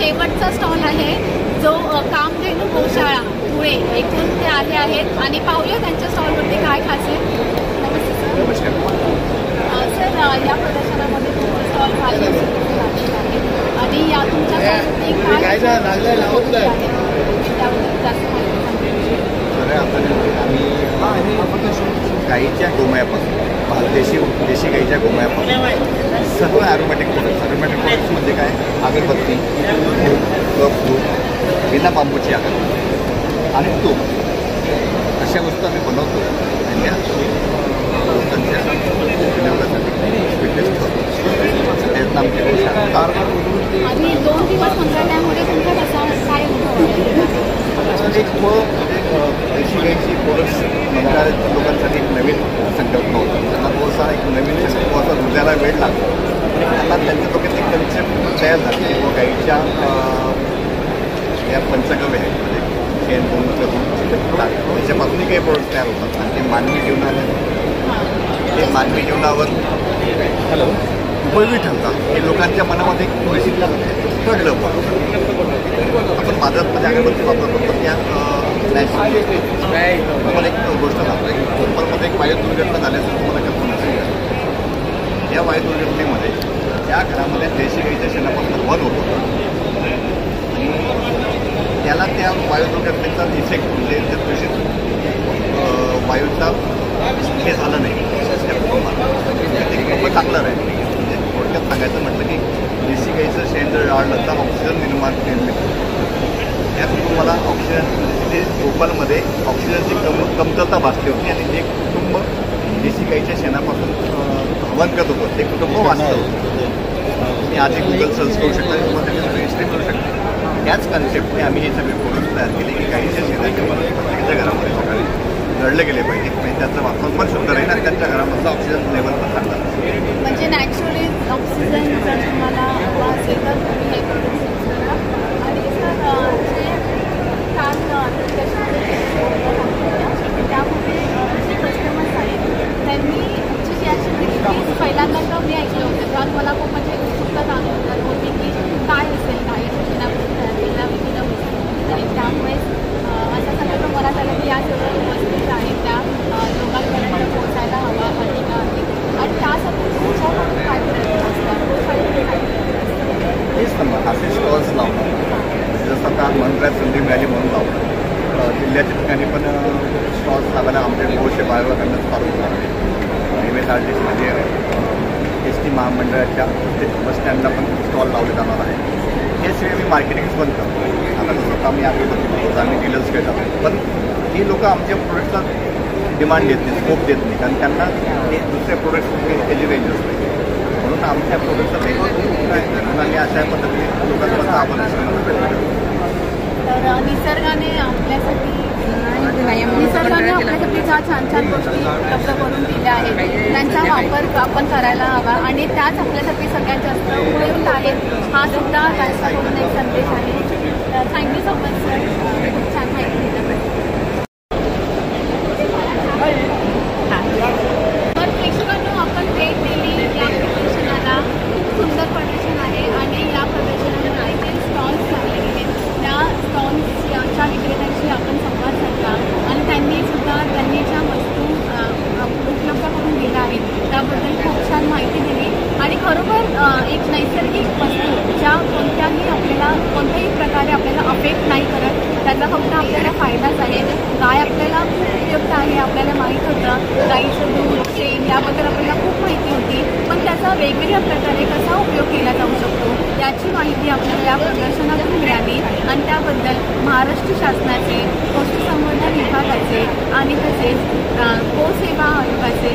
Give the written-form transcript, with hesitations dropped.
शेवटचा स्टॉल आहे जो कामधेनू गोशाळा धुळे येथून ते आले आहेत आणि पाहूया त्यांच्या स्टॉलवरती काय खासे. नमस्ते सर. सर या प्रदर्शनामध्ये तुमचे स्टॉल काय आहे आणि या तुमच्या काय त्याबद्दल जास्त माहिती आम्ही गाईच्या गोमयापासून देशी गाईच्या गोमयापासून सर्व ॲरोमॅटिक प्रोडक्ट्स म्हणजे काय, अगरबत्ती, कप, दूध, बिना बांबूची अगरबत्ती आणि तूप अशा वस्तू आम्ही बनवतो आणि त्या लोकांच्या विनियोगासाठी विक्री करतो. त्यातनं आमची गोष्ट आणि 2 दिवस संग्रहालयामध्ये तुमचा कसा काय एक देशी गाईची प्रोडक्ट्स मंत्रालयात लोकांसाठी एक नवीन संकल्पना होता. त्यांना थोडासा एक नवीन थोडासा हृदयाला वेळ लागतो. त्यांना त्यांच्या डोक्यात एक कन्सेप्ट तयार झाली की गाईच्या या पंचगव्य आहेत म्हणजे शेण त्याच्यापासूनही काही प्रोडक्ट्स तयार होतात आणि ते मानवी जीवनावर उपयोगी ठरतात. हे लोकांच्या मनामध्ये थोडीशी कळलं पण आपण बाजारात अगरबत्ती वापरतो पण त्या तुम्हाला एक गोष्ट सांगतो. कोकणामध्ये एक वायू दुर्घटना झाल्याचं तुम्हाला कल्पना नसेल. या वायू दुर्घटनेमध्ये त्या घरामध्ये देशी गाईच्या शेणापासून वन होत होतं आणि त्याला त्या वायू दुर्घटनेचा इफेक्ट म्हणजे त्या दूषित वायूचा हे झालं नाही त्या कुटुंबाला. ते खूप चांगलं राहील. म्हणजे थोडक्यात सांगायचं म्हटलं की देशी गाईचं शेण जर जाळलं तर ऑक्सिजन निर्मित त्या कुटुंबाला ऑक्सिजन तिथे भोपाळमध्ये ऑक्सिजनची कमतरता भासली होती आणि ते कुटुंब देशी गाईच्या शेणापासून हवन करत होतं. ते कुटुंब वाचलं होतं. तुम्ही आधी गुगल सर्च करू शकता आणि तुम्हाला त्याच्यात रजिस्ट्री करू शकता. त्याच कन्सेप्टने आम्ही हे सगळे प्रोडक्ट्स तयार केले की गाईच्या शेणाच्या प्रत्येकाच्या घरामध्ये सकाळी जळले गेले पाहिजे म्हणजे त्याचं वातावरण पण शुद्ध राहील आणि त्यांच्या घरामधलं ऑक्सिजन लेवल पण चांगला. म्हणजे नॅचरली ऑक्सिजन जर तुम्हाला हवा असेल तर तुम्ही हे प्रोडक्ट्स यूज करा. आणि सर जे काल त्यामध्ये जे कस्टमर्स आहेत त्यांनी जी रिॲक्शन दिली ती पहिल्यांदा तर मी ऐकलं होतं. तेव्हा मला खूप म्हणजे उत्सुकता जाणवत होती की काय असेल गाईच्या शेणापासून तयार केलेल्या विविध वस्तू आणि त्यामुळे असा संकल्प मला झाला की या सगळ्या वस्तू ज्या आहेत त्या लोकांपर्यंत पोहोचायला हवा अधिक आणि त्यासाठी तुमच्याकडून काय प्रयत्न असतात गोशाळेमध्ये काय तेच ना मग असे स्टॉल्स लावतात. जसं आता मंत्रालयात संधी मिळाली म्हणून लावतात. जिल्ह्याच्या ठिकाणी पण स्टॉल्स लावायला आमचे गोष्टी बाळगाकडनं चालू होणार आहे. MSRTC म्हणजे ST महामंडळाच्या बसस्टँडला पण स्टॉल लावले जाणार आहे. हे सगळे आम्ही मार्केटिंग्स पण करतो. आता जसं आम्ही अगरबत्ती आम्ही डीलर्स घेत आहोत पण ही लोकं आमच्या प्रोडक्टला डिमांड देत नाही, स्कोप देत नाही कारण त्यांना हे दुसऱ्या प्रोडक्ट्स त्याची रेंज असते. म्हणून आमच्या प्रोडक्टचा म्हणून आम्ही अशा पद्धतीने लोकांपर्यंत आकर्षण प्रयत्न करतो. तर निसर्गाने आपल्यासाठी ज्या छान छान गोष्टी उपलब्ध करून दिल्या आहेत त्यांचा वापर आपण करायला हवा आणि त्याच आपल्यासाठी सगळ्यात जास्त उपयुक्त आहेत. हा सुद्धा त्यांच्याकडून एक संदेश आहे. थँक्यू सो मच सर, खूप छान माहिती दिल्याबद्दल. तर प्रेक्षकांनो आपण भेट दिली या प्रदर्शनाला. खूप सुंदर प्रदर्शन आहे आणि या प्रदर्शनाला काही स्टॉल्स लागले गेले. त्या स्टॉल्सच्या विक्रेत्यांशी आपण संवाद साधला आणि त्यांनी ज्या वस्तू उपलब्ध करून दिल्या आहेत त्याबद्दल खूप छान माहिती दिली आणि खरोखर एक नैसर्गिक वस्तू ज्या कोणत्याही प्रकारे आपल्याला अफेक्ट नाही करत त्याचा फक्त आपल्याला फायदाच आहे. गाय आपल्याला खूप उपयुक्त आहे आपल्याला माहीत होतं. गाईचं दूध शेण याबद्दल आपल्याला खूप माहिती होती पण त्याचा वेगवेगळ्या प्रकारे कसा उपयोग केला जाऊ शकतो याची माहिती आपल्याला या प्रदर्शनातून मिळाली आणि त्याबद्दल महाराष्ट्र शासनाचे पशुसंवर्धन विभागाचे आणि तसेच गोसेवा आयोगाचे